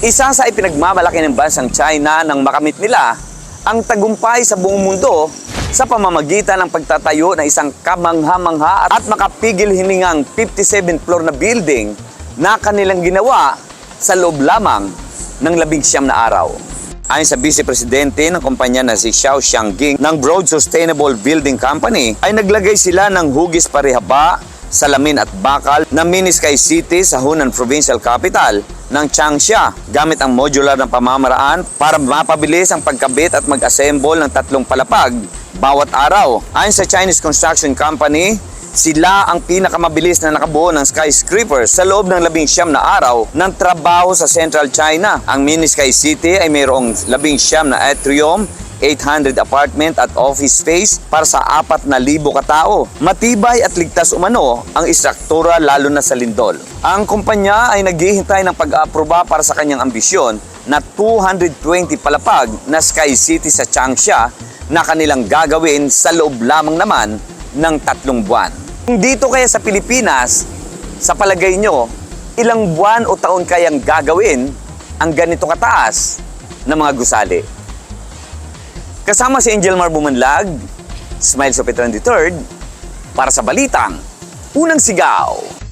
Isa sa ipinagmamalaki ng bansang China nang makamit nila ang tagumpay sa buong mundo sa pamamagitan ng pagtatayo ng isang kamangha-mangha at makapigil hiningang 57th floor na building na kanilang ginawa sa loob lamang ng 19 na araw. Ayon sa Vice Presidente ng kumpanya na si Xiao Xiangjing ng Broad Sustainable Building Company, ay naglagay sila ng hugis parehaba, salamin at bakal na mini Sky City sa Hunan Provincial Capital ng Changsha gamit ang modular na pamamaraan para mapabilis ang pagkabit at mag-assemble ng 3 palapag bawat araw. Ayon sa Chinese Construction Company, sila ang pinakamabilis na nakabuo ng skyscraper sa loob ng 19 na araw ng trabaho sa Central China. Ang mini Sky City ay mayroong 19 na atrium, 800 apartment at office space para sa 4,000 katao. Matibay at ligtas umano ang istruktura lalo na sa lindol. Ang kumpanya ay naghihintay ng pag-aaproba para sa kanyang ambisyon na 220 palapag na Sky City sa Changsha na kanilang gagawin sa loob lamang naman ng 3 buwan. Dito kaya sa Pilipinas, sa palagay nyo, ilang buwan o taon kayang gagawin ang ganito kataas na mga gusali? Kasama si Angel Mar Bumanlag, Smile Sopetran III, para sa Balitang Unang Sigaw.